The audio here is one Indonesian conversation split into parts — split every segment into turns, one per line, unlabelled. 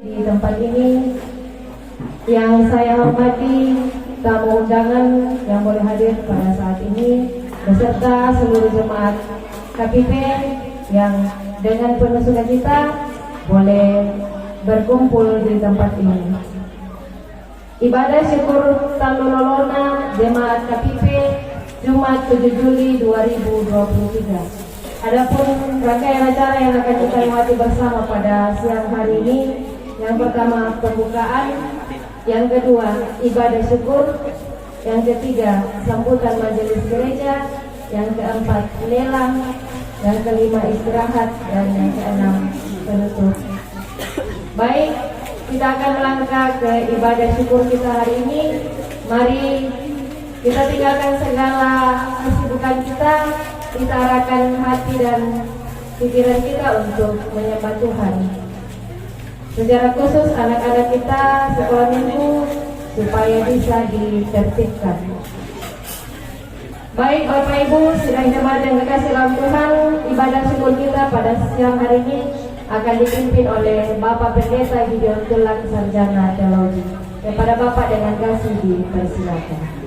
Di tempat ini yang saya hormati tamu undangan yang boleh hadir pada saat ini beserta seluruh jemaat KPP yang dengan penuh sukacita boleh berkumpul di tempat ini. Ibadah syukur Tallu Lolona Jemaat KPP Jumat 7 Juli 2023. Adapun rangkaian acara yang akan kita lewati bersama pada siang hari ini, yang pertama pembukaan, yang kedua ibadah syukur, yang ketiga sambutan majelis gereja, yang keempat lelang, yang kelima istirahat, dan yang keenam penutup. Baik, kita akan melangkah ke ibadah syukur kita hari ini. Mari kita tinggalkan segala kesibukan kita arahkan hati dan pikiran kita untuk menyembah Tuhan. Secara khusus anak-anak kita sekolah minggu supaya bisa ditertibkan. Baik Bapak Ibu, sidang jemaat yang dikasihi dalam Tuhan, ibadah syukur kita pada siang hari ini akan dipimpin oleh Bapak Pendeta Gideon Tulang Sarjana Teologi. Kepada Bapak dengan kasih dipersilakan.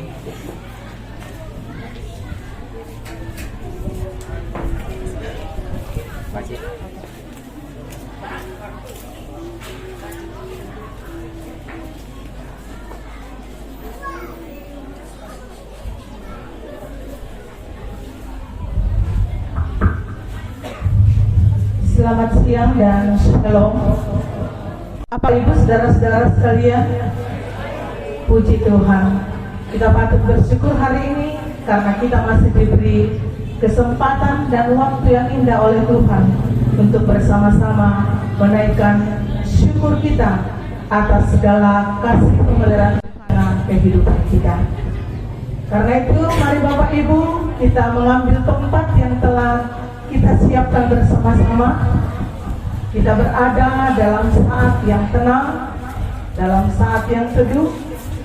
Selamat siang dan shalom. Apa Ibu saudara-saudara sekalian, puji Tuhan, kita patut bersyukur hari ini karena kita masih diberi kesempatan dan waktu yang indah oleh Tuhan untuk bersama-sama menaikkan syukur kita atas segala kasih pemeliharaan dalam kehidupan kita. Karena itu mari Bapak Ibu kita mengambil tempat yang telah kita siapkan bersama-sama. Kita berada dalam saat yang tenang, dalam saat yang teduh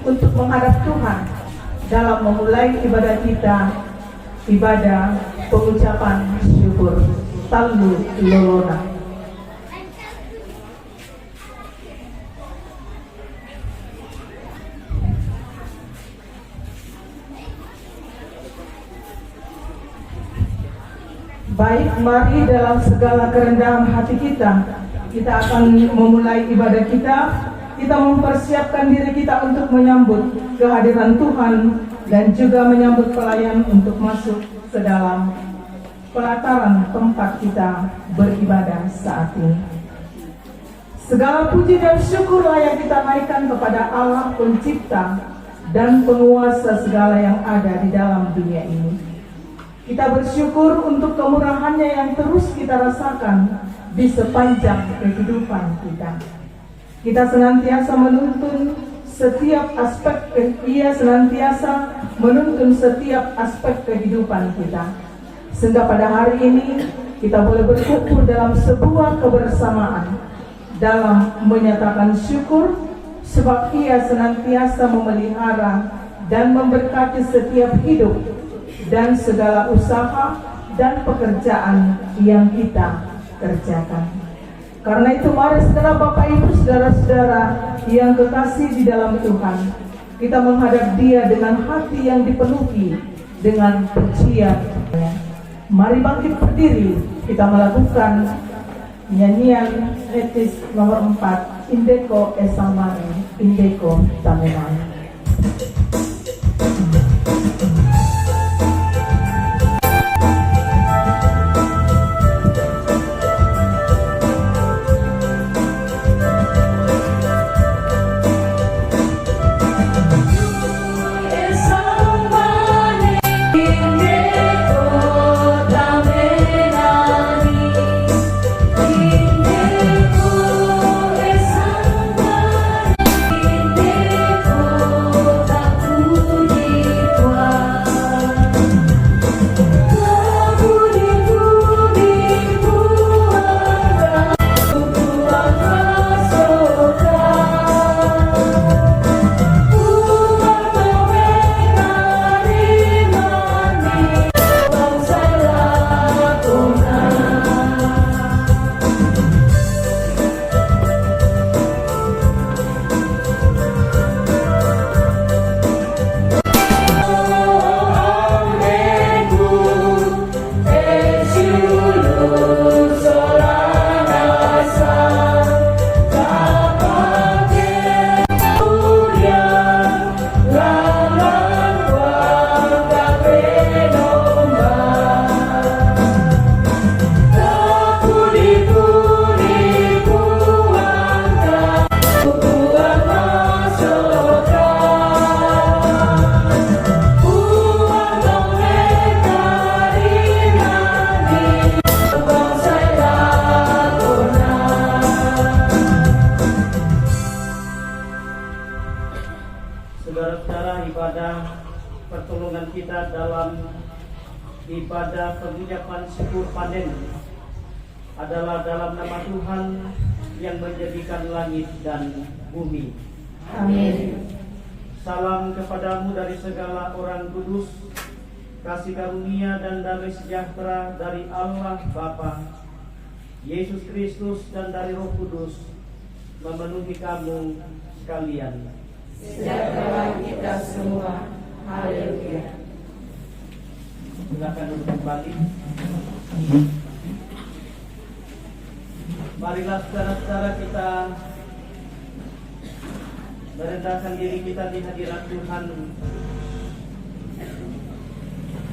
untuk menghadap Tuhan dalam memulai ibadah kita, ibadah pengucapan syukur Tallu Lolona. Baik, mari dalam segala kerendahan hati kita akan memulai ibadah kita. Kita mempersiapkan diri kita untuk menyambut kehadiran Tuhan dan juga menyambut pelayan untuk masuk ke dalam pelataran tempat kita beribadah saat ini. Segala puji dan syukur layak kita naikkan kepada Allah Pencipta dan Penguasa segala yang ada di dalam dunia ini. Kita bersyukur untuk kemurahannya yang terus kita rasakan di sepanjang kehidupan kita. Kita senantiasa menuntun setiap aspek, Ia senantiasa menuntun setiap aspek kehidupan kita. Sehingga pada hari ini kita boleh berkumpul dalam sebuah kebersamaan dalam menyatakan syukur, sebab Ia senantiasa memelihara dan memberkati setiap hidup dan segala usaha dan pekerjaan yang kita kerjakan. Karena itu mari segenap Bapak Ibu saudara-saudara yang kekasih di dalam Tuhan, kita menghadap Dia dengan hati yang dipenuhi dengan pujian. Mari bangkit berdiri, kita melakukan nyanyian etis nomor 4, Indeko Esamane, Indeko Tamemane.
Indeko kita dalam ibadah pengucapan syukur panen adalah dalam nama Tuhan yang menjadikan langit dan bumi.
Amin.
Salam kepadamu dari segala orang kudus, kasih karunia dan damai sejahtera dari Allah Bapa, Yesus Kristus dan dari Roh Kudus memenuhi kamu sekalian.
Sejahtera kita semua. Haleluya.
Silakan duduk kembali. Marilah saudara-saudara kita merendahkan diri kita di hadirat Tuhan.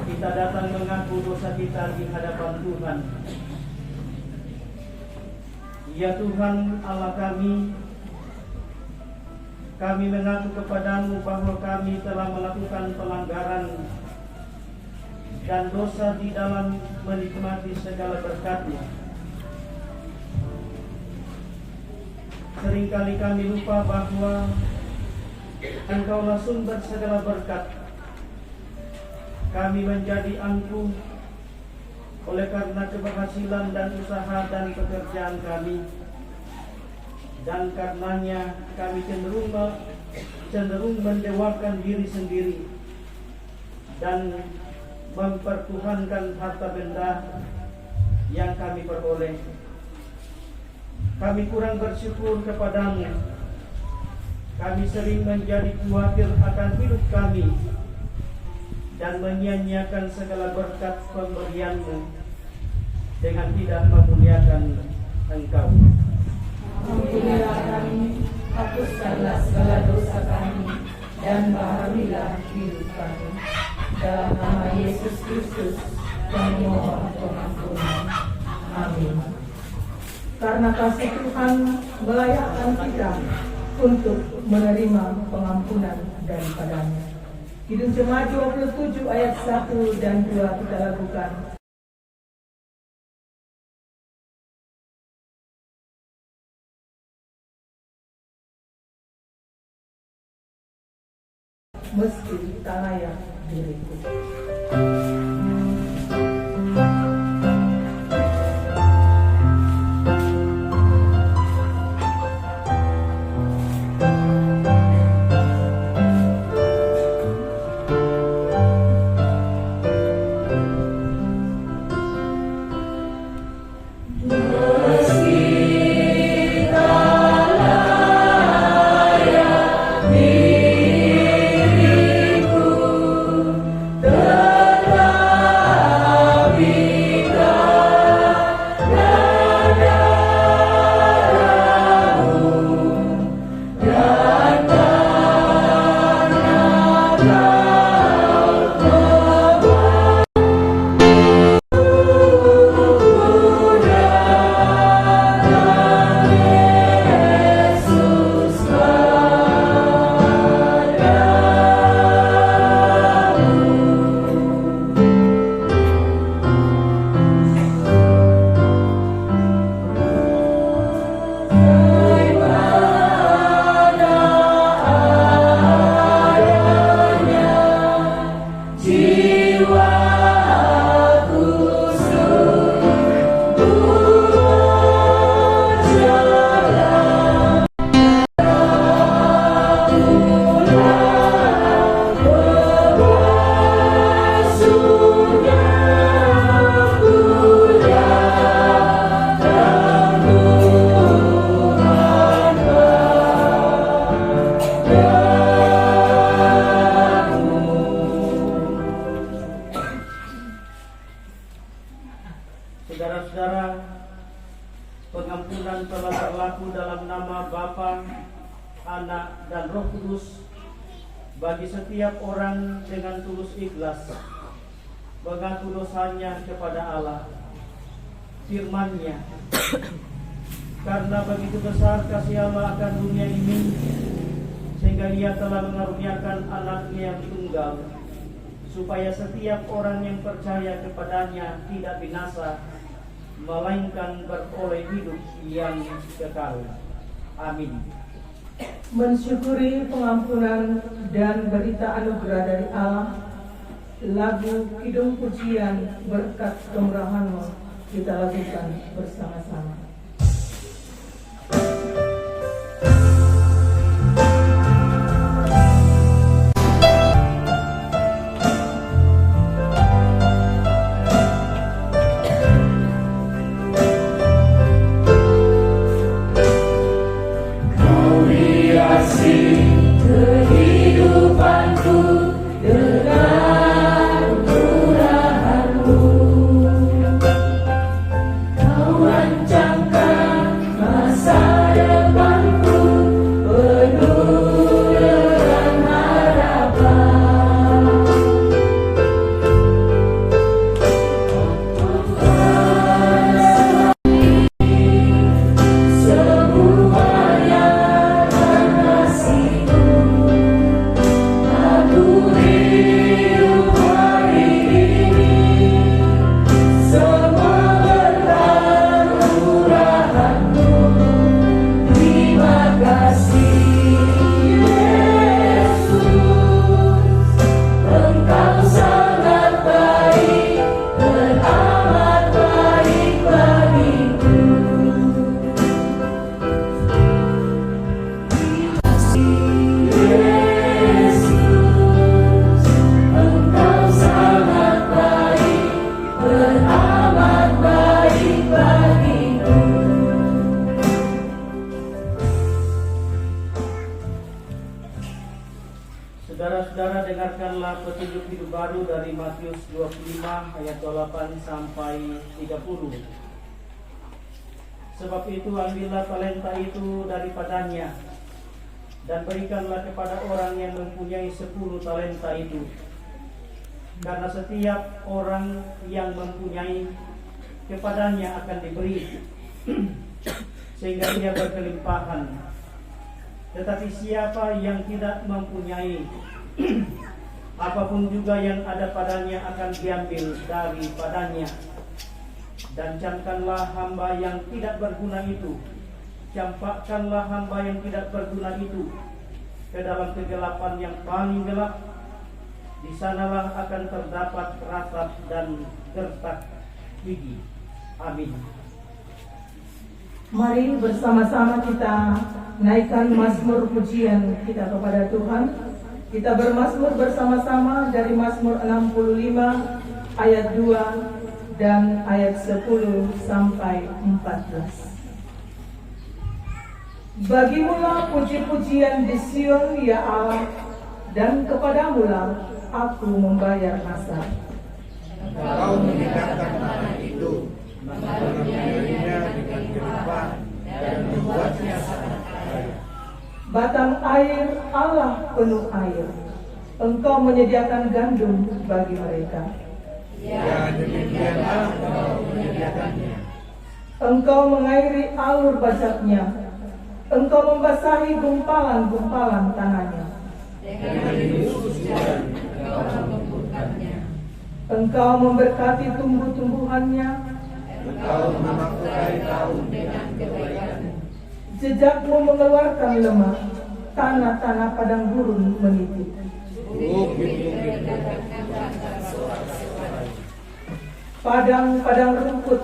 Kita datang mengaku dosa kita di hadapan Tuhan. Ya Tuhan Allah kami mengaku kepadamu bahwa kami telah melakukan pelanggaran dan dosa di dalam menikmati segala berkat-Mu. Seringkali kami lupa bahwa Engkaulah sumber segala berkat. Kami menjadi angkuh oleh karena keberhasilan dan usaha dan pekerjaan kami, dan karenanya kami cenderung mendewakan diri sendiri dan mempertuhankan harta benda yang kami peroleh. Kami kurang bersyukur kepadamu. Kami sering menjadi khawatir akan hidup kami dan menyia-nyiakan segala berkat pemberian-Mu dengan tidak memuliakan Engkau.
Ampunilah kami, hapuskanlah segala dosa kami, dan baharilah hidup kami. Dalam nama Yesus Kristus, kami mohon pengampunan. Amin.
Karena kasih Tuhan melayakkan kita untuk menerima pengampunan daripadanya. Kidung Jemaat 27 ayat 1 dan 2 kita lakukan. Mesti tak layak diriku.
pengampunan telah berlaku dalam nama Bapa, Anak, dan Roh Kudus bagi setiap orang dengan tulus ikhlas mengaku dosanya kepada Allah. Firman-Nya, karena begitu besar kasih Allah akan dunia ini, sehingga Ia telah mengaruniakan Anak-Nya yang tunggal, supaya setiap orang yang percaya kepadanya tidak binasa, melainkan beroleh hidup yang kekal. Amin.
Mensyukuri pengampunan dan berita anugerah dari Allah, lagu Kidung Pujian Berkat Kemurahan-Mu kita lakukan bersama-sama.
Saudara-saudara, dengarkanlah petunjuk hidup baru dari Matius 25 ayat 28 sampai 30. Sebab itu ambillah talenta itu daripadanya dan berikanlah kepada orang yang mempunyai 10 talenta itu. Karena setiap orang yang mempunyai, kepadanya akan diberi sehingga ia berkelimpahan. Tetapi siapa yang tidak mempunyai, apapun juga yang ada padanya akan diambil daripadanya. Dan camkanlah hamba yang tidak berguna itu, campakkanlah hamba yang tidak berguna itu ke dalam kegelapan yang paling gelap. Di sanalah akan terdapat ratap dan gertak gigi. Amin.
Mari bersama-sama kita naikkan mazmur pujian kita kepada Tuhan. Kita bermazmur bersama-sama dari Mazmur 65 ayat 2 dan ayat 10 sampai 14. Bagimulah puji-pujian di Sion ya Allah, dan kepadamulah aku membayar nasab.
Engkau meninggalkan tanah itu, mengaruniainya dengan kelimpahan dan membuatnya sangat kaya.
Batang air Allah penuh air, Engkau menyediakan gandum bagi mereka.
Ya, demikianlah Engkau menyediakannya.
Engkau mengairi alur bacaknya, Engkau membasahi gumpalan-gumpalan tanahnya.
Dengan Yesus hujan Engkau menguburkannya.
Engkau memberkati tumbuh-tumbuhannya,
Engkau memakmurkan kaum dengan kebaikan.
jejakmu mengeluarkan lemah, tanah-tanah padang gurun meniti.
Bukit-bukit
Padang-padang rumput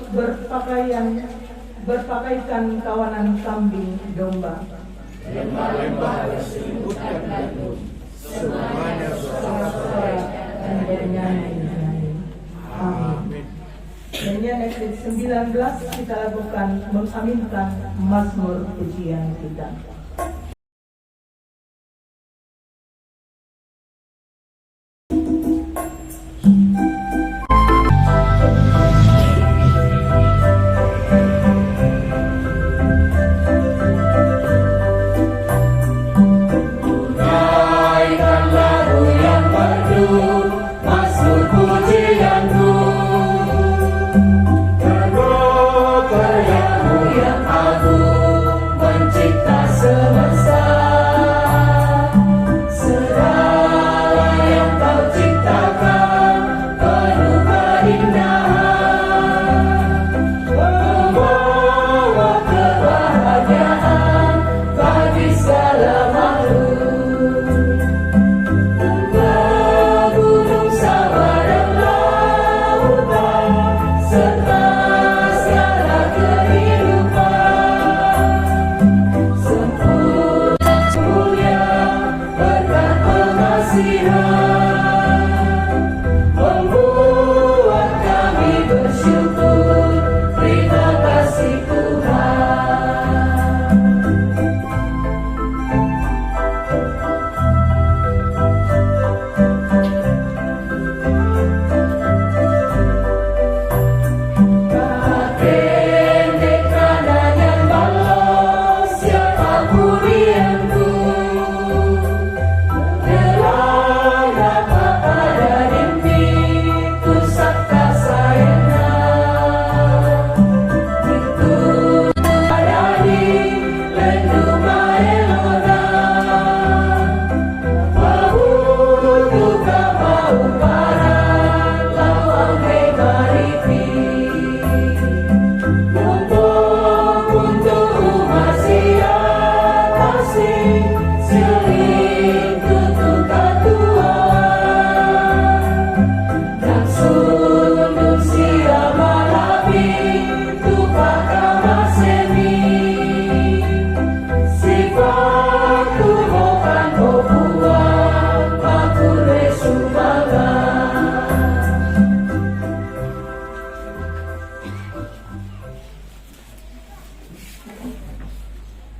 berpakaikan kawanan kambing domba.
lembah-lembah berselimutkan gandum, semuanya
Sorak-sorak dan bernyanyi-nyanyi. Amin. Nyanyian ayat 19 kita lakukan mengaminkan mazmur pujian kita.
Mencipta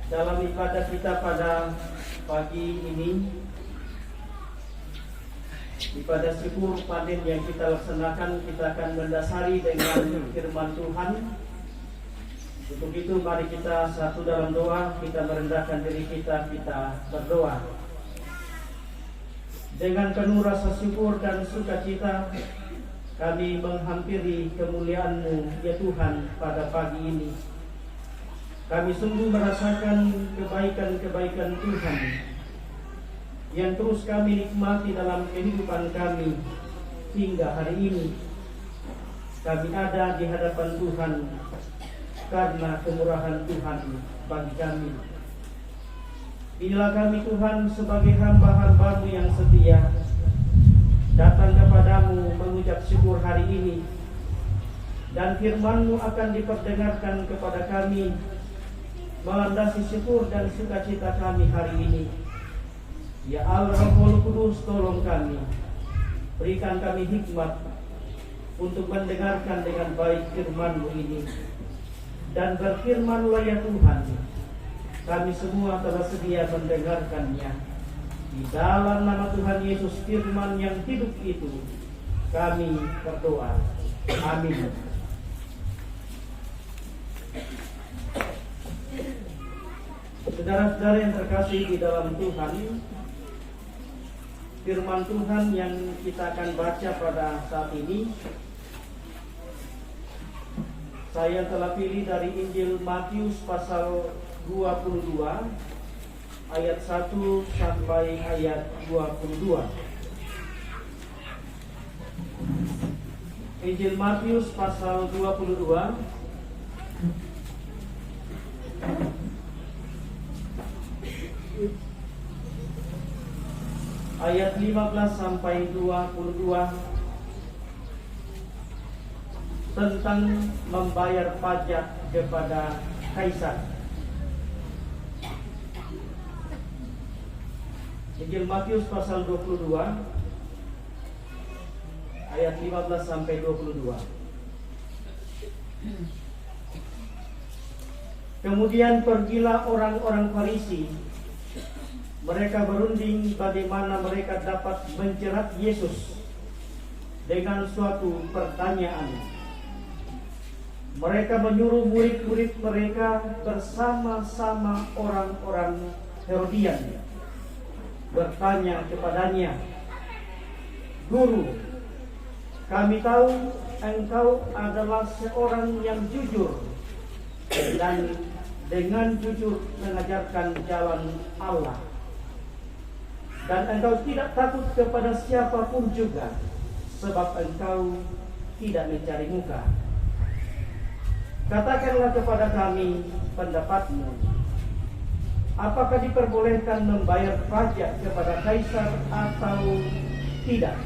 Dalam ibadah kita pada pagi ini, ibadah syukur panen yang kita laksanakan, kita akan mendasari dengan firman Tuhan. Untuk itu mari kita satu dalam doa, kita merendahkan diri kita berdoa. Dengan penuh rasa syukur dan sukacita, kami menghampiri kemuliaan-Mu ya Tuhan pada pagi ini. Kami sungguh merasakan kebaikan-kebaikan Tuhan yang terus kami nikmati dalam kehidupan kami hingga hari ini. Kami ada di hadapan Tuhan karena kemurahan Tuhan bagi kami. Inilah kami Tuhan sebagai hamba-hamba-Mu yang setia, datang kepadamu mengucap syukur hari ini, dan firman-Mu akan diperdengarkan kepada kami, melandasi syukur dan sukacita kami hari ini. Ya Allah Roh Kudus, tolong kami, berikan kami hikmat untuk mendengarkan dengan baik firman-Mu ini. Dan berfirman-Lah ya Tuhan, kami semua telah sedia mendengarkannya. Di dalam nama Tuhan Yesus, firman yang hidup itu, kami berdoa. Amin. Saudara-saudara yang terkasih di dalam Tuhan, firman Tuhan yang kita akan baca pada saat ini, saya telah pilih dari Injil Matius pasal 22 ayat 1 sampai ayat 22. Injil Matius pasal 22 ayat 15 sampai 22 tentang membayar pajak kepada kaisar. Injil Matius pasal 22 ayat 15 sampai 22. Kemudian pergilah orang-orang Farisi. Mereka berunding bagaimana mereka dapat menjerat Yesus dengan suatu pertanyaan. Mereka menyuruh murid-murid mereka bersama-sama orang-orang Herodian bertanya kepadanya, "Guru, kami tahu engkau adalah seorang yang jujur dan dengan jujur mengajarkan jalan Allah, dan engkau tidak takut kepada siapapun juga, sebab engkau tidak mencari muka. Katakanlah kepada kami pendapatmu. Apakah diperbolehkan membayar pajak kepada kaisar atau tidak?"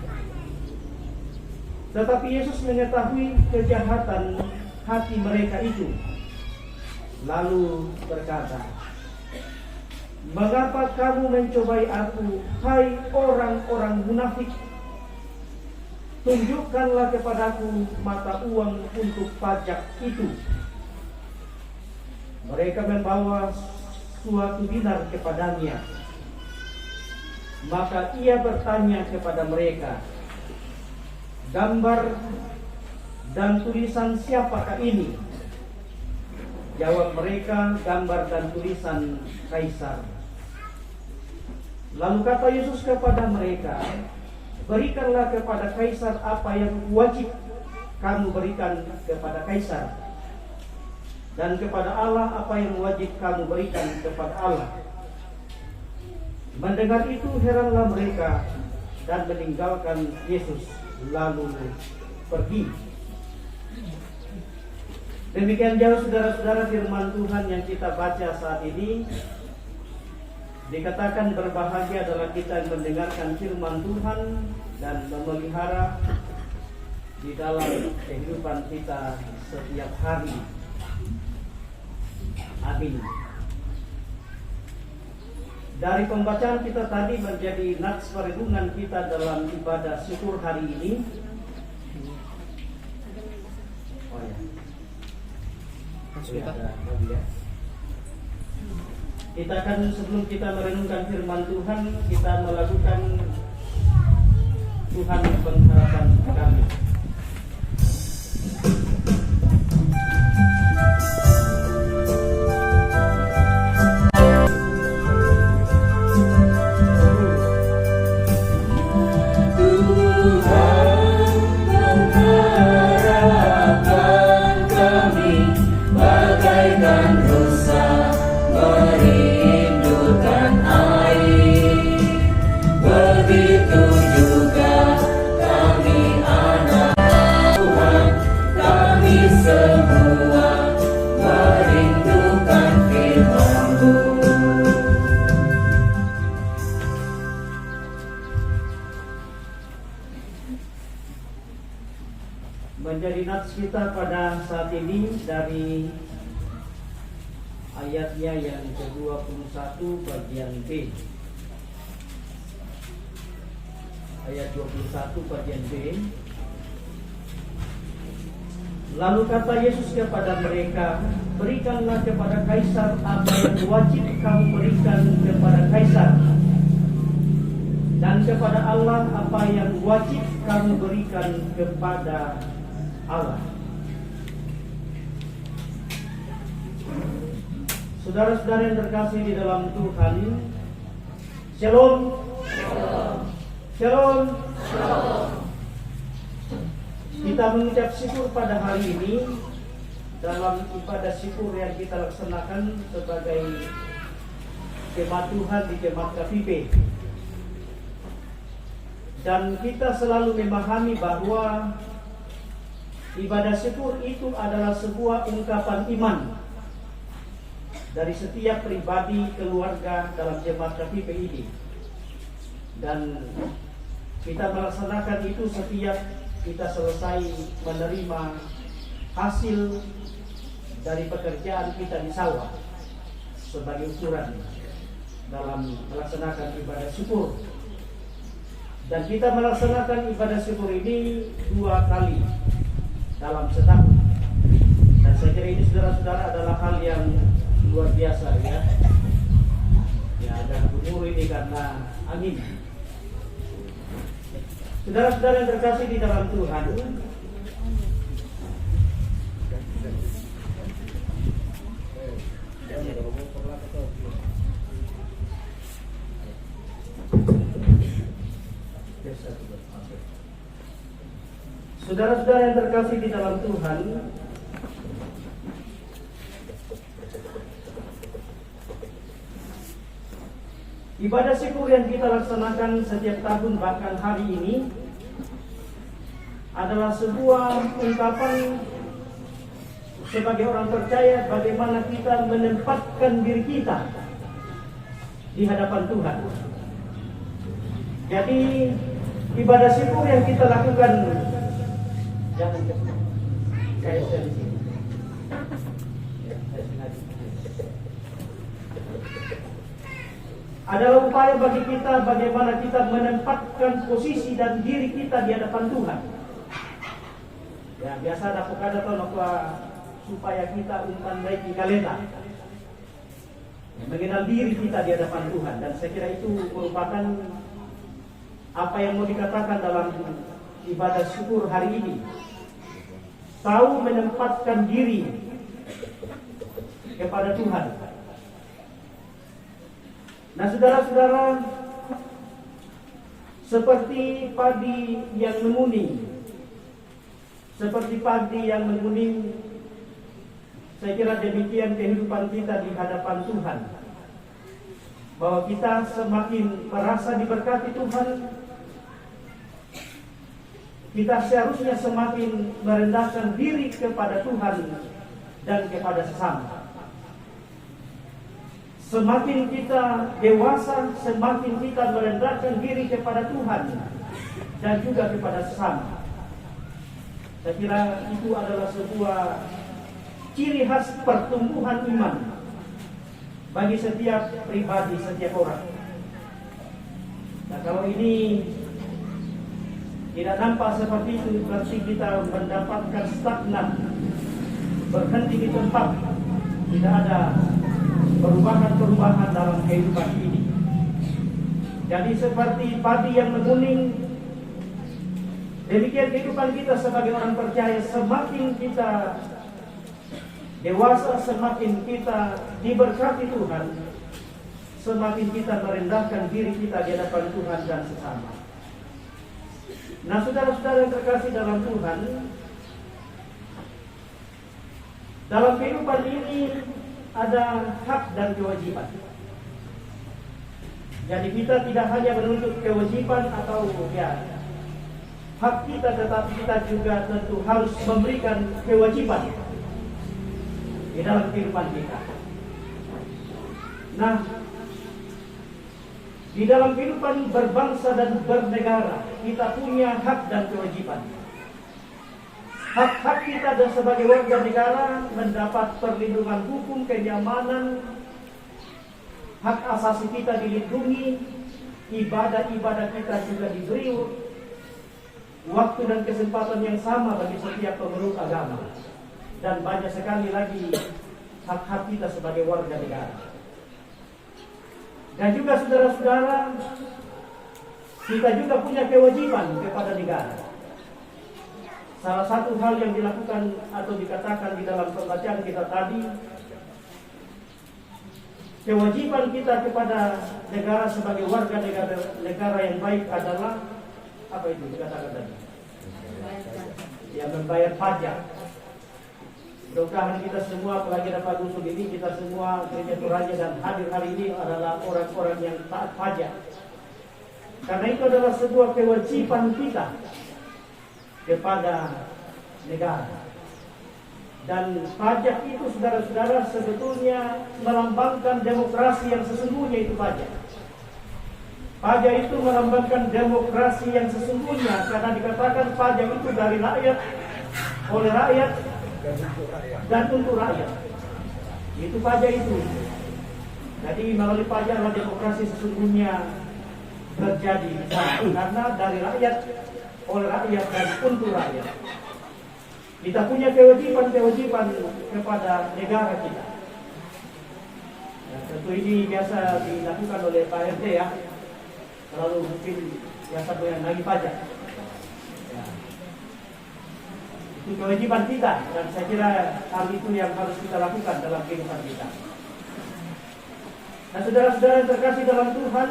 Tetapi Yesus mengetahui kejahatan hati mereka itu, lalu berkata, "Mengapa kamu mencobai aku, hai orang-orang munafik? Tunjukkanlah kepadaku mata uang untuk pajak itu." Mereka membawa suatu dinar kepadanya. Maka ia bertanya kepada mereka, "Gambar dan tulisan siapakah ini?" Jawab mereka, "Gambar dan tulisan kaisar." Lalu kata Yesus kepada mereka, "Berikanlah kepada kaisar apa yang wajib kamu berikan kepada kaisar, dan kepada Allah apa yang wajib kamu berikan kepada Allah." Mendengar itu heranlah mereka dan meninggalkan Yesus, lalu pergi. Demikian jauh saudara-saudara firman Tuhan yang kita baca saat ini. Dikatakan berbahagia adalah kita yang mendengarkan firman Tuhan dan memelihara di dalam kehidupan kita setiap hari. Amin. Dari pembacaan kita tadi menjadi nats perenungan kita dalam ibadah syukur hari ini. Oh ya. Ya. Kita akan sebelum kita merenungkan firman Tuhan, kita melakukan Tuhan pengharapan kami. Menjadi nats kita pada saat ini dari ayatnya yang ke-21 bagian B. Ayat 21 bagian B. Lalu kata Yesus kepada mereka, berikanlah kepada Kaisar apa yang wajib kamu berikan kepada Kaisar, dan kepada Allah apa yang wajib kamu berikan kepada Allah. Saudara-saudara yang terkasih di dalam Tuhan, Shalom. Shalom. Kita mengucap syukur pada hari ini dalam ibadah syukur yang kita laksanakan sebagai jemaat Tuhan di Jemaat KPP. Dan kita selalu memahami bahwa ibadah syukur itu adalah sebuah ungkapan iman dari setiap pribadi keluarga dalam Jemaat KPP ini. Dan kita melaksanakan itu setiap kita selesai menerima hasil dari pekerjaan kita di sawah sebagai ukuran dalam melaksanakan ibadah syukur. Dan kita melaksanakan ibadah syukur ini 2 kali dalam setahun. Dan saya kira ini saudara-saudara adalah hal yang luar biasa ya. Ya, agak berumur ini karena angin. Saudara-saudara yang terkasih di dalam Tuhan, saudara-saudara yang terkasih di dalam Tuhan, ibadah syukur yang kita laksanakan setiap tahun bahkan hari ini adalah sebuah ungkapan sebagai orang percaya bagaimana kita menempatkan diri kita di hadapan Tuhan. Jadi ibadah syukur yang kita lakukan adalah upaya bagi kita bagaimana kita menempatkan posisi dan diri kita di hadapan Tuhan. Ya, biasa ada supaya kita memperbaiki kalenda, mengenal diri kita di hadapan Tuhan. Dan saya kira itu merupakan apa yang mau dikatakan dalam ibadah syukur hari ini. Tahu menempatkan diri kepada Tuhan. Nah, saudara-saudara, seperti padi yang menguning, seperti padi yang menguning, saya kira demikian kehidupan kita di hadapan Tuhan. Bahwa kita semakin merasa diberkati Tuhan, kita seharusnya semakin merendahkan diri kepada Tuhan dan kepada sesama. Semakin kita dewasa, semakin kita merendahkan diri kepada Tuhan dan juga kepada sesama. Saya kira itu adalah sebuah ciri khas pertumbuhan iman bagi setiap pribadi, setiap orang. Nah, kalau ini tidak nampak seperti itu, berarti kita mendapatkan stagnan, berhenti di tempat, tidak ada perubahan-perubahan dalam kehidupan ini. Jadi seperti padi yang menguning, demikian kehidupan kita sebagai orang percaya. Semakin kita dewasa, semakin kita diberkati Tuhan, semakin kita merendahkan diri kita di hadapan Tuhan dan sesama. Nah, saudara-saudara yang terkasih dalam Tuhan, dalam kehidupan ini ada hak dan kewajiban. Jadi kita tidak hanya menuntut kewajiban atau hak kita, tetapi kita juga tentu harus memberikan kewajiban di dalam kehidupan kita. Nah, di dalam kehidupan berbangsa dan bernegara, kita punya hak dan kewajiban. Hak-hak kita dan sebagai warga negara mendapat perlindungan hukum, kenyamanan, hak asasi kita dilindungi, ibadah-ibadah kita juga diberi waktu dan kesempatan yang sama bagi setiap pemeluk agama. Dan banyak sekali lagi hak-hak kita sebagai warga negara. Dan juga saudara-saudara, kita juga punya kewajiban kepada negara. Salah satu hal yang dilakukan atau dikatakan di dalam pembacaan kita tadi, kewajiban kita kepada negara sebagai warga negara yang baik adalah apa itu dikatakan tadi? Ya, membayar pajak. Mudah-mudahan kita semua, apalagi dapat usul ini, kita semua gereja Toraja dan hadir hari ini adalah orang-orang yang taat pajak. Karena itu adalah sebuah kewajiban kita kepada negara. Dan pajak itu, saudara-saudara, sebetulnya melambangkan demokrasi yang sesungguhnya. Itu pajak. Pajak itu melambangkan demokrasi yang sesungguhnya, karena dikatakan pajak itu dari rakyat, oleh rakyat, dan untuk rakyat. Itu pajak itu. Jadi melalui pajaklah demokrasi sesungguhnya terjadi, karena dari rakyat, oleh rakyat, dan untuk rakyat. Kita punya kewajiban kepada negara kita. Tentu ini biasa dilakukan oleh Pak RT ya. Lalu mungkin biasa menagih pajak. Ya. Itu kewajiban kita, dan saya kira hal itu yang harus kita lakukan dalam kehidupan kita. Nah, saudara-saudara yang terkasih dalam Tuhan,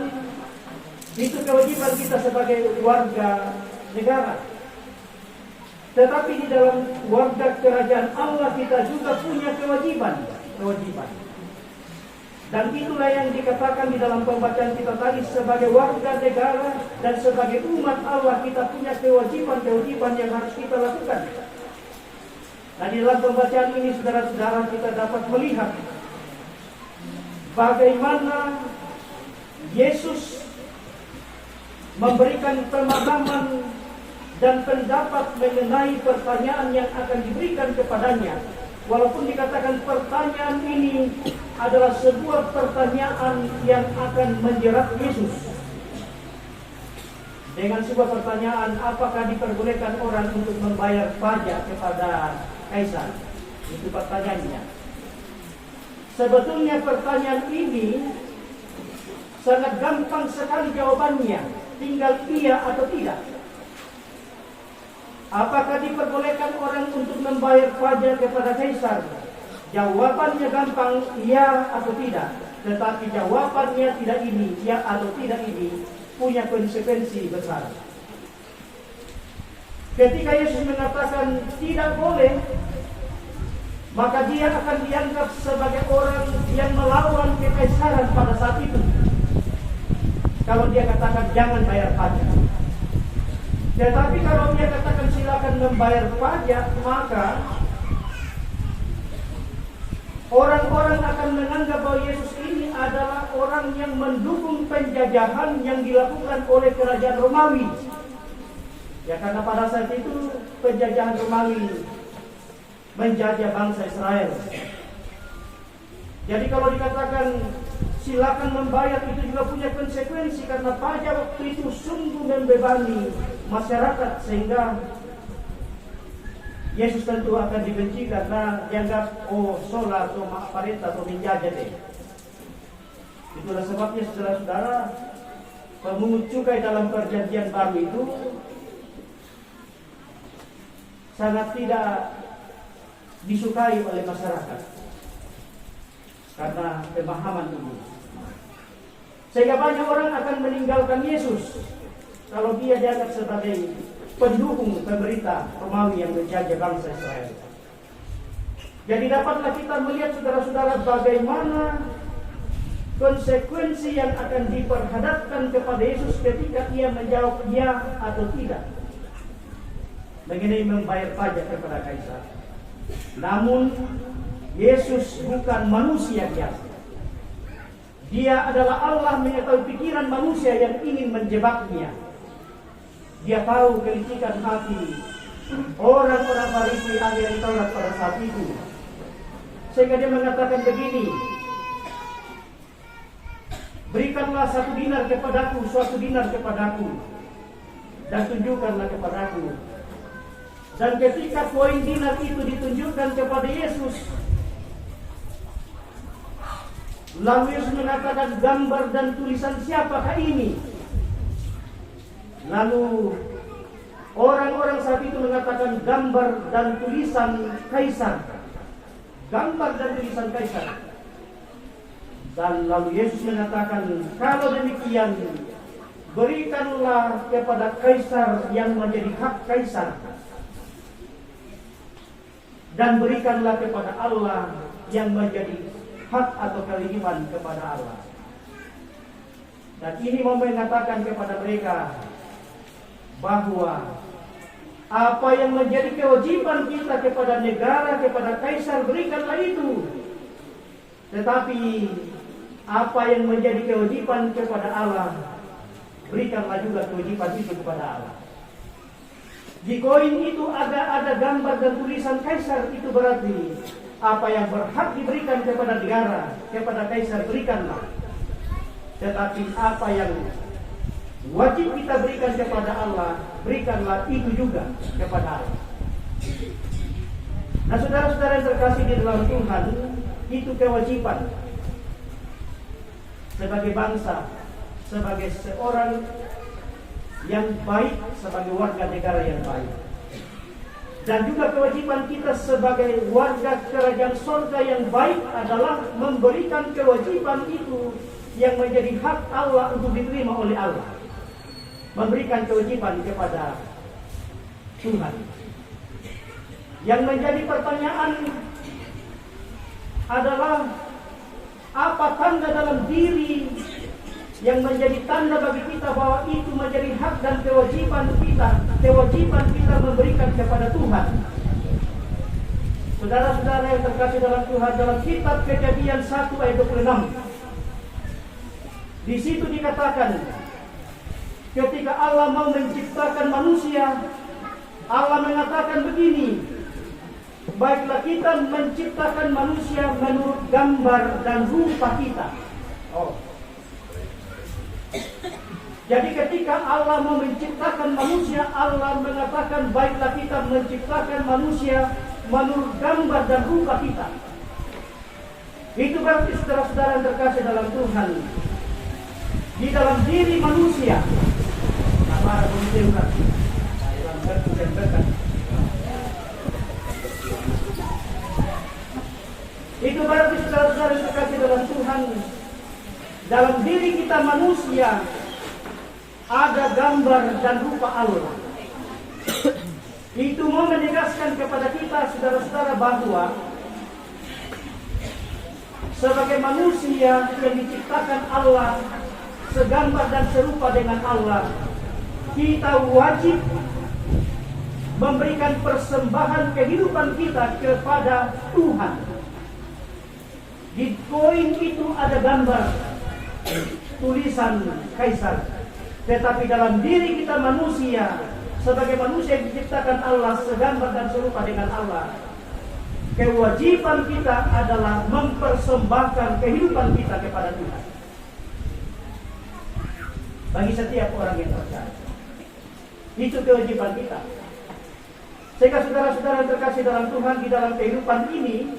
itu kewajiban kita sebagai warga negara. Tetapi di dalam warga kerajaan Allah kita juga punya kewajiban. Dan itulah yang dikatakan di dalam pembacaan kita tadi, sebagai warga negara dan sebagai umat Allah kita punya kewajiban yang harus kita lakukan. Nah, di dalam pembacaan ini saudara-saudara kita dapat melihat bagaimana Yesus memberikan pemahaman dan pendapat mengenai pertanyaan yang akan diberikan kepadanya. Walaupun dikatakan pertanyaan ini adalah sebuah pertanyaan yang akan menjerat Yesus. Dengan sebuah pertanyaan, apakah diperbolehkan orang untuk membayar pajak kepada Kaisar? Itu pertanyaannya. Sebetulnya pertanyaan ini sangat gampang sekali jawabannya, tinggal iya atau tidak. Apakah diperbolehkan orang untuk membayar pajak kepada Kaisar? Jawabannya gampang, ya atau tidak. Tetapi jawabannya tidak ini, ya atau tidak ini, punya konsekuensi besar. Ketika Yesus mengatakan tidak boleh, maka dia akan dianggap sebagai orang yang melawan kekaisaran pada saat itu. Kalau dia katakan jangan bayar pajak. Tetapi kalau dia katakan silakan membayar pajak, maka orang-orang akan menganggap bahwa Yesus ini adalah orang yang mendukung penjajahan yang dilakukan oleh kerajaan Romawi. Ya, karena pada saat itu penjajahan Romawi menjajah bangsa Israel. Jadi kalau dikatakan silakan membayar, itu juga punya konsekuensi, karena pajak waktu itu sungguh membebani masyarakat, sehingga Yesus tentu akan dibenci karena dianggap sola atau parenta atau menjajah deh. Itulah sebabnya saudara-saudara, pemungut cukai dalam perjanjian baru itu sangat tidak disukai oleh masyarakat karena pemahaman ini. Sehingga banyak orang akan meninggalkan Yesus kalau dia dianggap sebagai pendukung pemerintah Romawi yang menjajah bangsa Israel. Jadi dapatlah kita melihat saudara-saudara bagaimana konsekuensi yang akan diperhadapkan kepada Yesus ketika ia menjawab ya atau tidak mengenai membayar pajak kepada Kaisar. Namun Yesus bukan manusia biasa. Dia adalah Allah mengetahui pikiran manusia yang ingin menjebaknya. Dia tahu kelicikan hati orang-orang Farisi ahli Taurat pada saat itu. Sehingga dia mengatakan begini, berikanlah 1 dinar kepadaku, suatu dinar kepadaku, dan tunjukkanlah kepadaku. Dan ketika koin dinar itu ditunjukkan kepada Yesus, lalu Yesus mengatakan, gambar dan tulisan siapakah ini? Lalu orang-orang saat itu mengatakan gambar dan tulisan Kaisar. Gambar dan tulisan Kaisar. Dan lalu Yesus mengatakan, kalau demikian, berikanlah kepada Kaisar yang menjadi hak Kaisar, dan berikanlah kepada Allah yang menjadi hak atau kewajiban kepada Allah. Dan ini mau mengatakan kepada mereka bahwa apa yang menjadi kewajiban kita kepada negara, kepada Kaisar, berikanlah itu. Tetapi apa yang menjadi kewajiban kepada Allah, berikanlah juga kewajiban itu kepada Allah. Di koin itu ada gambar dan tulisan Kaisar, itu berarti apa yang berhak diberikan kepada negara, kepada Kaisar, berikanlah. Tetapi apa yang wajib kita berikan kepada Allah, berikanlah itu juga kepada Allah. Nah, saudara-saudara yang terkasih di dalam Tuhan, itu kewajiban sebagai bangsa, sebagai seorang yang baik, sebagai warga negara yang baik. Dan juga kewajiban kita sebagai warga kerajaan surga yang baik adalah memberikan kewajiban itu yang menjadi hak Allah untuk diterima oleh Allah. Memberikan kewajiban kepada Tuhan. Yang menjadi pertanyaan adalah apa tanda dalam diri yang menjadi tanda bagi kita bahwa itu menjadi hak dan kewajiban kita memberikan kepada Tuhan. Saudara-saudara yang terkasih dalam Tuhan, dalam kitab Kejadian 1 ayat 26, di situ dikatakan, ketika Allah mau menciptakan manusia, Allah mengatakan begini, baiklah kita menciptakan manusia menurut gambar dan rupa kita. Jadi ketika Allah mau menciptakan manusia, Allah mengatakan baiklah kita menciptakan manusia menurut gambar dan rupa kita. Itu berarti saudara-saudara yang terkasih dalam Tuhan, di dalam diri manusia, itu berarti saudara-saudara yang terkasih dalam Tuhan, dalam diri kita manusia ada gambar dan rupa Allah. Itu mau menegaskan kepada kita saudara-saudara bahwa sebagai manusia yang diciptakan Allah segambar dan serupa dengan Allah, kita wajib memberikan persembahan kehidupan kita kepada Tuhan. Di koin itu ada gambar tulisan Kaisar, tetapi dalam diri kita manusia, sebagai manusia yang diciptakan Allah segambar dan serupa dengan Allah, kewajiban kita adalah mempersembahkan kehidupan kita kepada Tuhan. Bagi setiap orang yang percaya, itu kewajiban kita. Sehingga saudara-saudara yang terkasih dalam Tuhan, di dalam kehidupan ini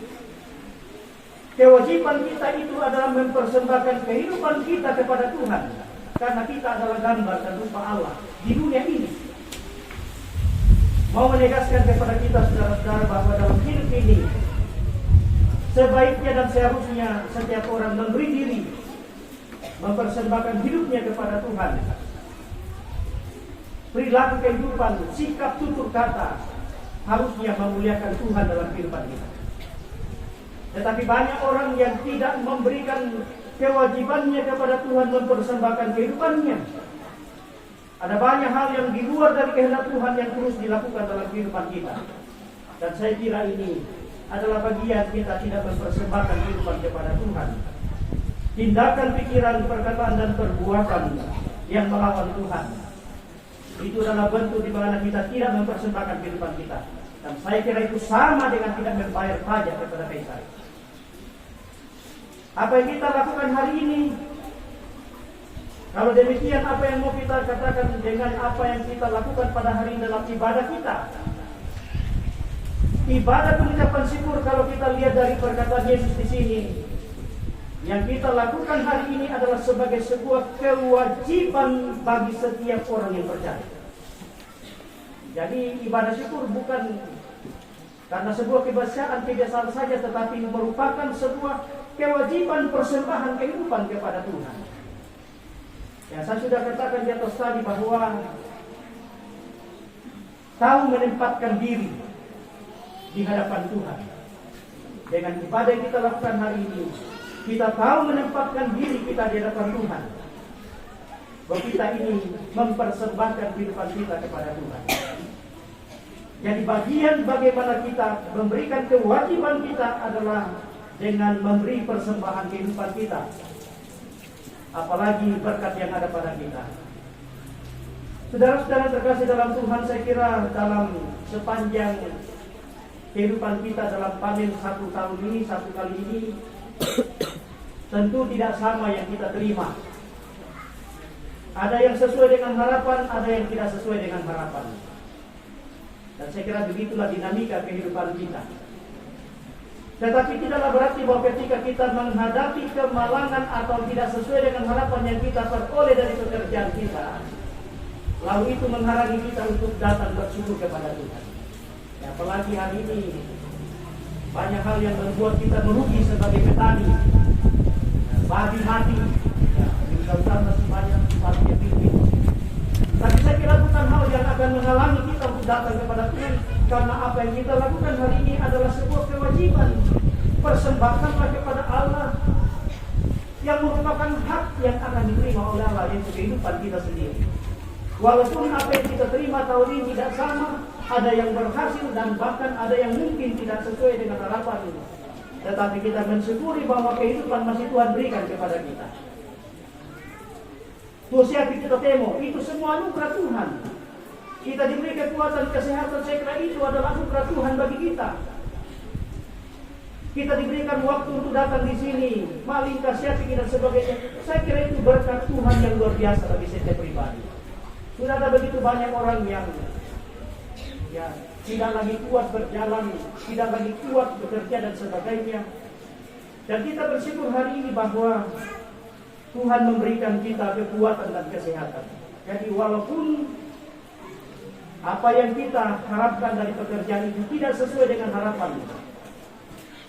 Kewajiban kita itu adalah mempersembahkan kehidupan kita kepada Tuhan, karena kita adalah gambar dan rupa Allah di dunia ini. Mau menegaskan kepada kita saudara-saudara bahwa dalam hidup ini sebaiknya dan seharusnya setiap orang memberi diri, mempersembahkan hidupnya kepada Tuhan. Perilaku kehidupan, sikap tutur kata harusnya memuliakan Tuhan dalam kehidupan kita. Tetapi banyak orang yang tidak memberikan kewajibannya kepada Tuhan, mempersembahkan kehidupannya. Ada banyak hal yang di luar dari kehendak Tuhan yang terus dilakukan dalam kehidupan kita. Dan saya kira ini adalah bagian kita tidak mempersembahkan kehidupan kepada Tuhan. Tindakan, pikiran, perkataan, dan perbuatan yang melawan Tuhan, itu adalah bentuk di mana kita tidak mempersembahkan kehidupan kita. Dan saya kira itu sama dengan tidak membayar pajak kepada Kaisar. Apa yang kita lakukan hari ini, kalau demikian apa yang mau kita katakan dengan apa yang kita lakukan pada hari ini dalam ibadah kita? Ibadah pengucapan syukur, kalau kita lihat dari perkataan Yesus di sini, yang kita lakukan hari ini adalah sebagai sebuah kewajiban bagi setiap orang yang percaya. Jadi ibadah syukur bukan karena sebuah kebiasaan saja, tetapi merupakan sebuah kewajiban persembahan kehidupan kepada Tuhan. Ya, saya sudah katakan di atas tadi bahwa tahu menempatkan diri di hadapan Tuhan. Dengan ibadah yang kita lakukan hari ini, kita tahu menempatkan diri kita di hadapan Tuhan, bahwa kita ini mempersembahkan kehidupan kita kepada Tuhan. Jadi bagian bagaimana kita memberikan kewajiban kita adalah dengan memberi persembahan kehidupan kita, apalagi berkat yang ada pada kita. Saudara-saudara terkasih dalam Tuhan, saya kira dalam sepanjang kehidupan kita dalam panen satu tahun ini, satu kali ini, tentu tidak sama yang kita terima. Ada yang sesuai dengan harapan, ada yang tidak sesuai dengan harapan. Dan saya kira begitulah dinamika kehidupan kita. Tetapi tidaklah berarti bahwa ketika kita menghadapi kemalangan atau tidak sesuai dengan harapan yang kita peroleh dari pekerjaan kita, lalu itu menghalangi kita untuk datang bersyukur kepada Tuhan. Ya, apalagi hari ini banyak hal yang membuat kita merugi sebagai petani. Babi mati, ya, di hutan masih banyak sapi pipi. Tapi saya kira bukan hal yang akan menghalangi kita untuk datang kepada Tuhan, karena apa yang kita lakukan hari ini adalah sebuah kewajiban. Persembahkanlah kepada Allah yang merupakan hak yang akan diterima oleh Allah, yaitu kehidupan kita sendiri. Walaupun apa yang kita terima tahun ini tidak sama, ada yang berhasil dan bahkan ada yang mungkin tidak sesuai dengan harapan ini. Tetapi kita mensyukuri bahwa kehidupan masih Tuhan berikan kepada kita. Tuhan kita temo, itu semua anugerah Tuhan. Kita diberi kekuatan, kesehatan, saya kira itu adalah anugerah Tuhan bagi kita. Kita diberikan waktu untuk datang di sini, maling kasih dan sebagainya. Saya kira itu berkat Tuhan yang luar biasa bagi setiap pribadi. Sudah ada begitu banyak orang yang tidak lagi kuat berjalan, tidak lagi kuat bekerja dan sebagainya. Dan kita bersyukur hari ini bahwa Tuhan memberikan kita kekuatan dan kesehatan. Jadi walaupun apa yang kita harapkan dari pekerjaan itu tidak sesuai dengan harapan,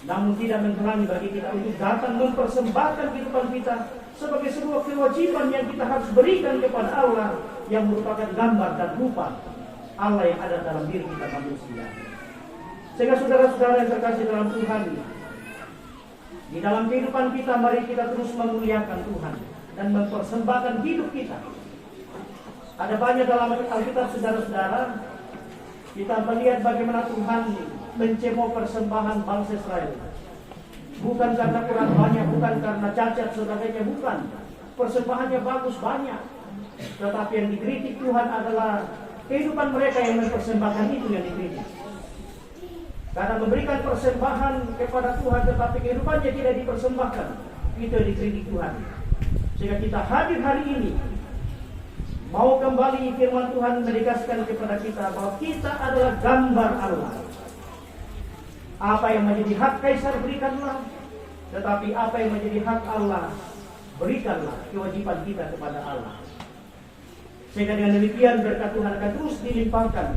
namun tidak menghalangi bagi kita untuk datang mempersembahkan kehidupan kita sebagai sebuah kewajiban yang kita harus berikan kepada Allah, yang merupakan gambar dan rupa Allah yang ada dalam diri kita manusia. Sehingga saudara-saudara yang terkasih dalam Tuhan, di dalam kehidupan kita mari kita terus memuliakan Tuhan dan mempersembahkan hidup kita. Ada banyak dalam Alkitab saudara-saudara, kita melihat bagaimana Tuhan mencemooh persembahan bangsa Israel. Bukan karena kurang banyak, bukan karena cacat sebagainya, bukan. Persembahannya bagus banyak. Tetapi yang dikritik Tuhan adalah kehidupan mereka yang mempersembahkan itu yang dikritik. Karena memberikan persembahan kepada Tuhan tetapi kehidupannya tidak dipersembahkan, itu yang dikritik Tuhan. Sehingga kita hadir hari ini mau kembali firman Tuhan menegaskan kepada kita bahwa kita adalah gambar Allah. Apa yang menjadi hak Kaisar berikanlah, Tetapi apa yang menjadi hak Allah, berikanlah kewajiban kita kepada Allah. Sehingga dengan demikian berkat Tuhan akan terus dilimpahkan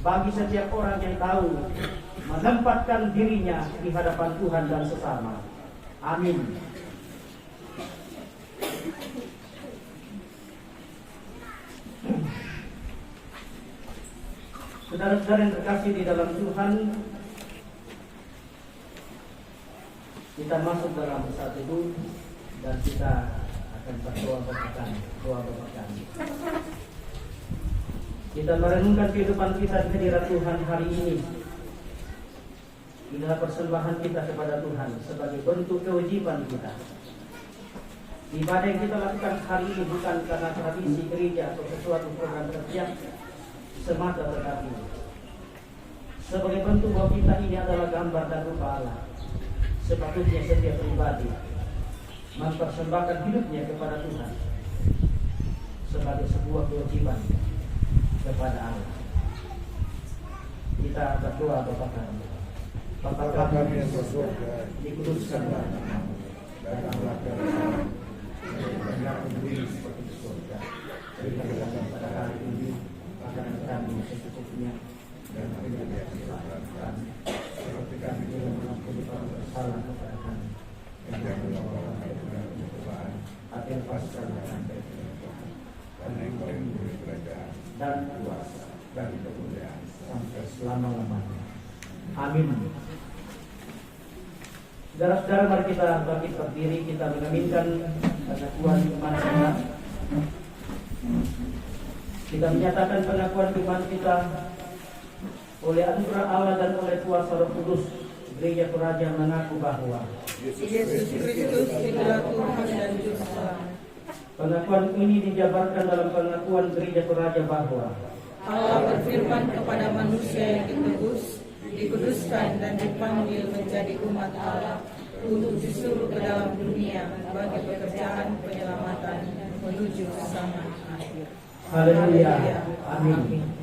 bagi setiap orang yang tahu menempatkan dirinya di hadapan Tuhan dan sesama. Amin. Saudara-saudara yang terkasih di dalam Tuhan, kita masuk dalam saat itu dan kita akan berdoa bersama. Kita merenungkan kehidupan kita di hadirat Tuhan hari ini. Inilah persembahan kita kepada Tuhan sebagai bentuk kewajiban kita. Ibadah yang kita lakukan hari ini bukan karena tradisi gereja atau sesuatu program kerja semata, tetapi sebagai bentuk bahwa kita ini adalah gambar dan rupa Allah. Sepatutnya setiap pribadi mempersembahkan hidupnya kepada Tuhan sebagai sebuah kewajiban kepada Allah. Kita berdoa Bapa kami. Bapa kami yang bersurga, dikuduskan namamu, datanglah kerajaan-Mu, jadilah bumi seperti di surga. Berikanlah kami pada hari ini makanan kami secukupnya, dan ampunilah kesalahan kami, seperti kami juga mengampuni orang bersalah kepada kami. Dan jangan membawa kami ke dalam pencobaan, tapi lepaskanlah kami dari Tuhan. Karena Engkau yang memberi kerajaan dan kuasa dan kemuliaan sampai selama-lamanya. Amin. Saudara-saudara, mari kita bangkit berdiri, kita mengaminkan pengakuan iman kita. Kita menyatakan pengakuan iman kita oleh anugerah Allah dan oleh kuasa Roh Kudus. Gereja Peraja mengaku bahwa
Yesus Kristus adalah Tuhan dan Juru Selamat.
Pengakuan ini dijabarkan dalam pengakuan Gereja Peraja bahwa
Allah berfirman kepada manusia yang ditebus, dikuduskan dan dipanggil menjadi umat Allah untuk disuruh ke dalam dunia bagi pekerjaan penyelamatan menuju zaman akhir.
Haleluya. Amin.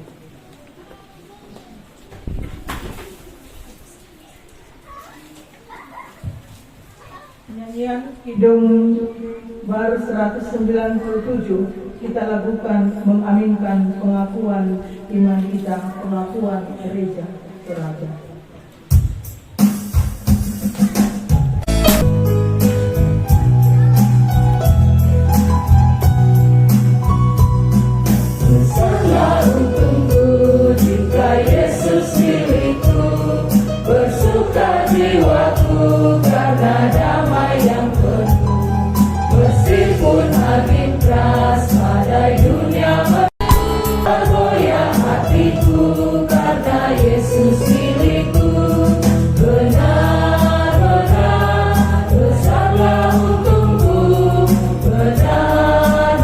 Nyanyian Kidung Baru 197 kita lakukan mengaminkan pengakuan iman kita, pengakuan Gereja Peraja.
Selalu tunggu jika Yesus milikku, bersuka jiwaku karena damai yang penuh. Meskipun angin keras badai dunia bergoyang hatiku karena Yesus milikku. Benar-benar besarlah untungku, benar-benar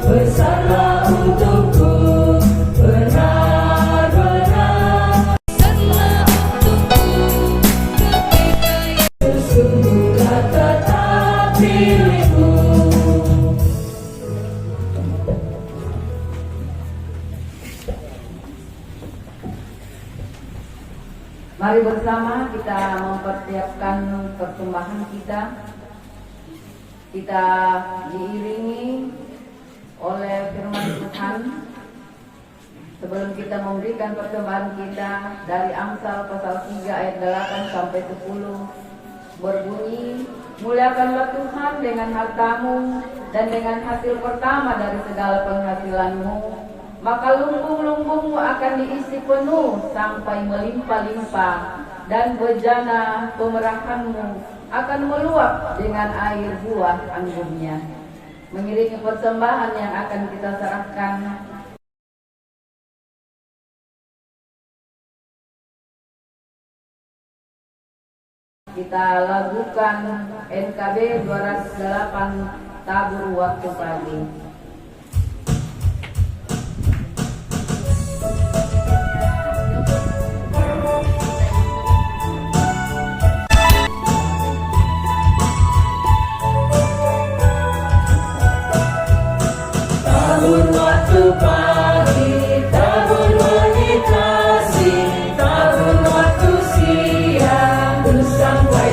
besarlah untungku, benar-benar besarlah untungku ketika Yesus sungguhlah tetap milikku.
Mari bersama kita mempersiapkan persembahan kita. Kita diiringi oleh firman Tuhan. Sebelum kita memberikan persembahan kita dari Amsal pasal 3 ayat 8 sampai 10 berbunyi, muliakanlah Tuhan dengan hartamu dan dengan hasil pertama dari segala penghasilanmu, maka lumbung-lumbungmu akan diisi penuh sampai melimpah-limpah, dan bejana pemerahanmu akan meluap dengan air buah anggurnya. Mengiringi persembahan yang akan kita serahkan, kita lakukan NKB 208 tabur waktu pagi.
Tabur waktu pagi, tabur meditasi, tabur waktu siang, sampai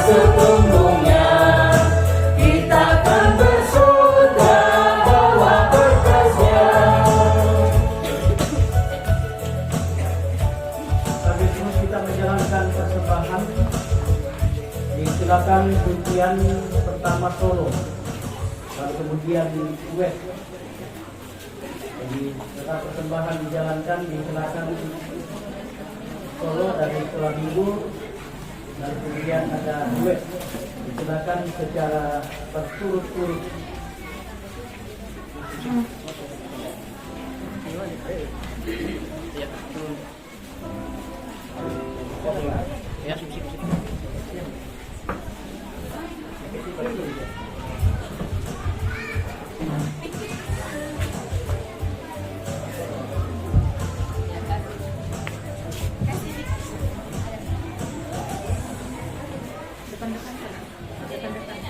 seluruhnya kita akan bersuka bawa berkasnya.
Sambil terus kita menjalankan persembahan, disilakan pujian pertama solo, lalu kemudian duet. Jadi setelah persembahan dijalankan, disilakan solo dari sekolah minggu, dan kemudian ada duet. Disilakan secara berturut-turut.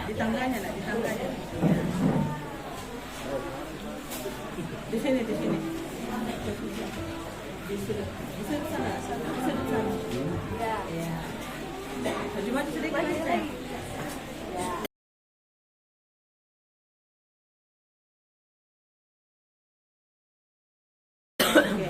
Di tangganya, nak, di tangganya. Di sini, di sini. Di sini, sana, sana, di sana. Ya. Maju sedikit lagi. Oke.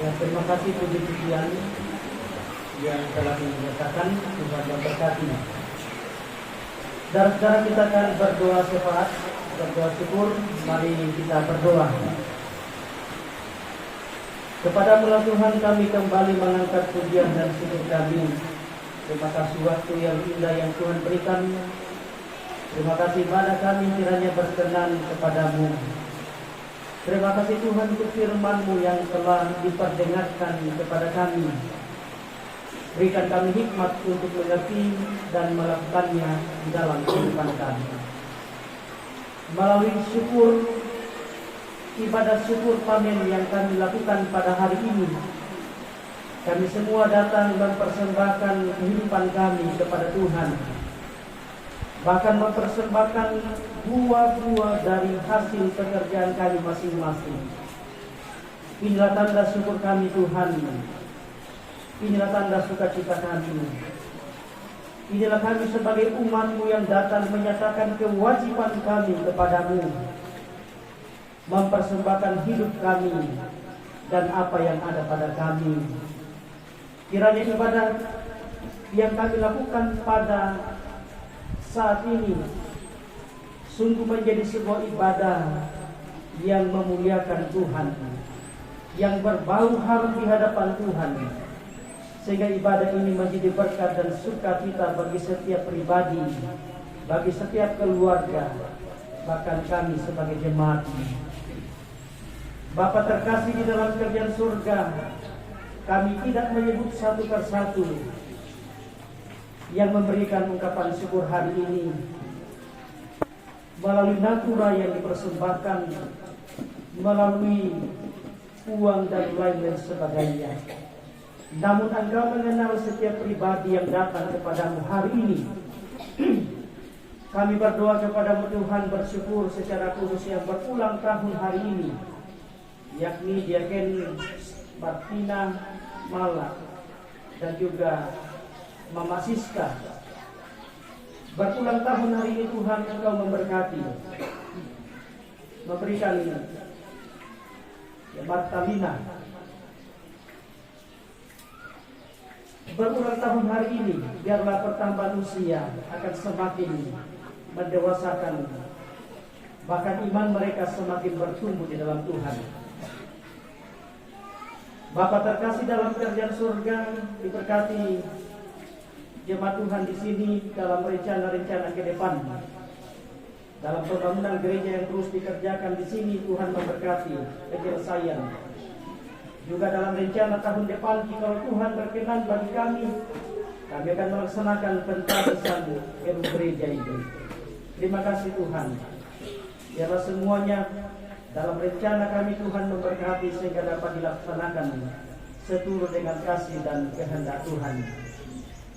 Ya, terima kasih puji-pujian yang telah dinyatakan, Tuhan memberkati. Saudara-saudara, kita akan berdoa syafaat, berdoa syukur. Mari kita berdoa. Kepada Tuhan kami kembali mengangkat pujian dan syukur kami. Terima kasih waktu yang indah yang Tuhan berikan. Terima kasih pada kami kiranya berkenan kepadamu. Terima kasih Tuhan untuk firman-Mu yang telah diperdengarkan kepada kami. Berikan kami hikmat untuk mengerti dan melakukannya di dalam kehidupan kami. Melalui syukur, ibadah syukur panen yang kami lakukan pada hari ini, kami semua datang mempersembahkan kehidupan kami kepada Tuhan. Bahkan mempersembahkan buah-buah dari hasil pekerjaan kami masing-masing. Inilah tanda syukur kami Tuhan. Inilah tanda sukacita kami. Inilah kami sebagai umat-Mu yang datang menyatakan kewajiban kami kepadamu, mempersembahkan hidup kami dan apa yang ada pada kami. Kiranya ibadah yang kami lakukan pada saat ini sungguh menjadi sebuah ibadah yang memuliakan Tuhan, yang berbau harum di hadapan Tuhan, sehingga ibadah ini menjadi berkat dan sukacita bagi setiap pribadi, bagi setiap keluarga, bahkan kami sebagai jemaat. Bapa terkasih di dalam kerajaan surga, kami tidak menyebut satu persatu yang memberikan ungkapan syukur hari ini melalui natura yang dipersembahkan, melalui uang dan lain-lain sebagainya. Namun Engkau mengenal setiap pribadi yang datang kepadamu hari ini. Kami berdoa kepadamu Tuhan, bersyukur secara khusus yang berulang tahun hari ini, yakni Diaken Martina Mala dan juga Mama Siska. Berulang tahun hari ini Tuhan, Engkau memberkati, memberikan Martalina. Berulang tahun hari ini, biarlah pertambahan usia akan semakin mendewasakan, bahkan iman mereka semakin bertumbuh di dalam Tuhan. Bapa terkasih dalam kerajaan surga, diberkati jemaat Tuhan di sini dalam rencana-rencana ke depan, dalam pembangunan gereja yang terus dikerjakan di sini. Tuhan memberkati penyelesaian. Juga dalam rencana tahun depan, jika Tuhan berkenan bagi kami akan melaksanakan pentabisan gereja itu. Terima kasih Tuhan. Biarlah semuanya dalam rencana kami Tuhan memberkati sehingga dapat dilaksanakan seturut dengan kasih dan kehendak Tuhan.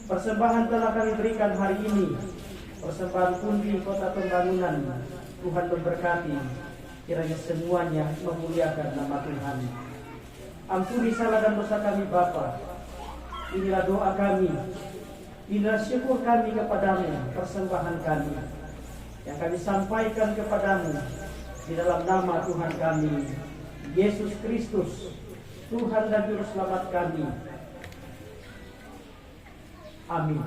Persembahan telah kami berikan hari ini, persembahan pundi kota pembangunan. Tuhan memberkati, kiranya semuanya memuliakan nama Tuhan. Ampuni salah dan dosa kami Bapa. Inilah doa kami, inilah syukur kami kepadamu, persembahan kami yang kami sampaikan kepadamu di dalam nama Tuhan kami, Yesus Kristus, Tuhan dan Juru Selamat kami. Amin.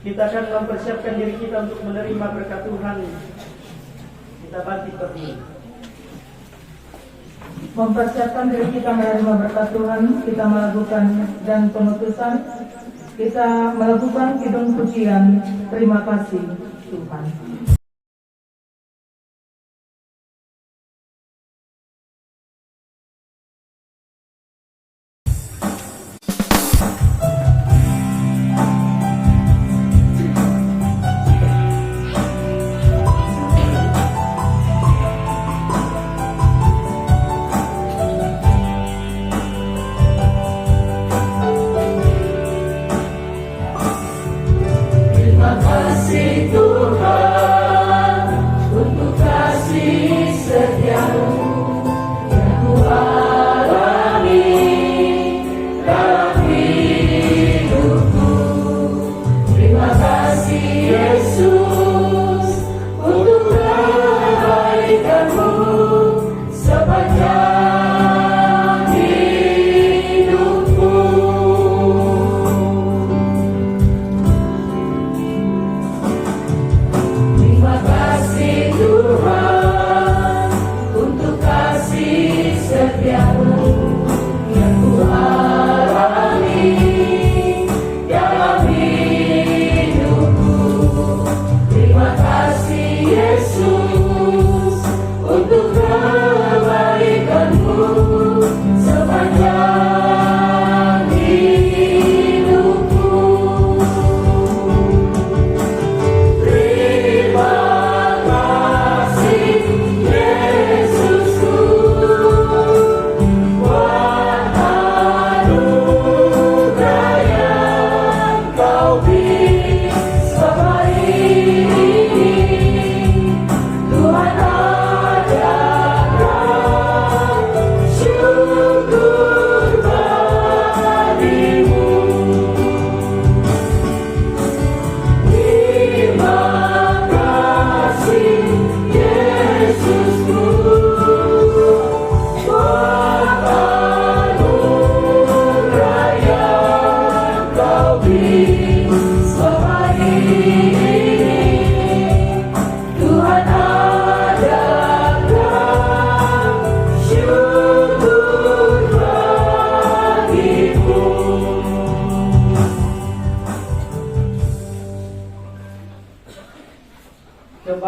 Kita akan mempersiapkan diri kita untuk menerima berkat Tuhan. Kita bangkit berdiri.
Mempersiapkan diri kita menerima berkat Tuhan, kita melakukan dan pemutusan, kita melakukan kidung pujian. Terima kasih Tuhan.
Terima kasih Tuhan.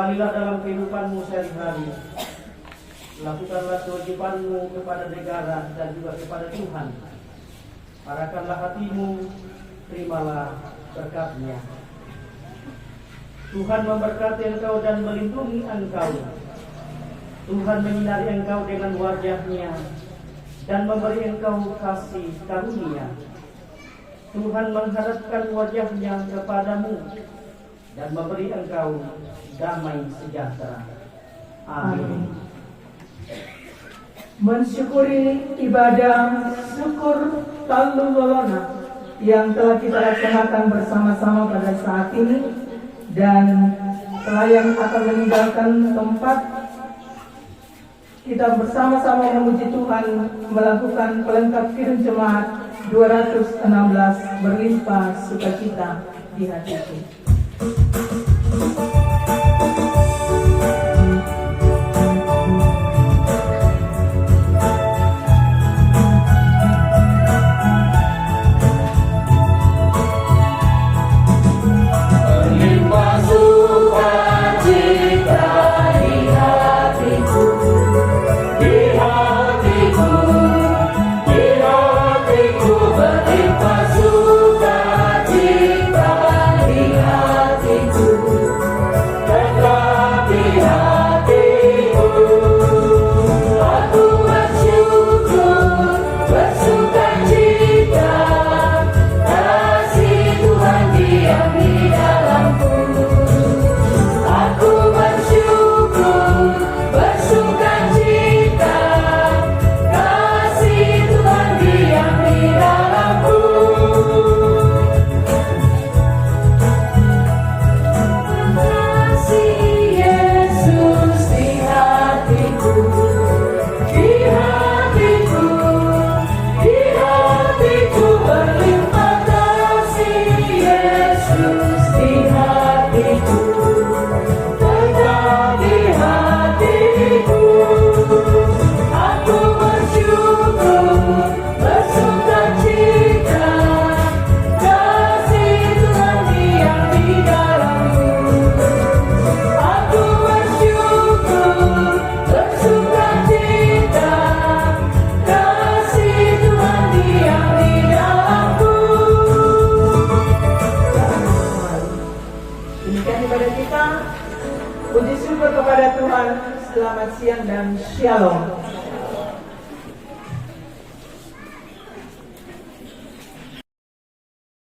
Kembalilah dalam kehidupanmu sehari-hari. Lakukanlah kewajibanmu kepada negara dan juga kepada Tuhan. Arahkanlah hatimu, terimalah berkat-Nya. Tuhan memberkati engkau dan melindungi engkau. Tuhan menyinari engkau dengan wajah-Nya dan memberi engkau kasih karunia. Tuhan menghadapkan wajah-Nya kepadamu dan memberi engkau damai sejahtera. Amin.
Mensyukuri ibadah syukur Talu Lolona yang telah kita laksanakan bersama-sama pada saat ini, dan pelayan akan meninggalkan tempat. Kita bersama-sama memuji Tuhan melakukan pelengkap kirim jemaat 216 berlimpah sukacita di hatiku. Puji syukur kepada Tuhan. Selamat siang dan shalom.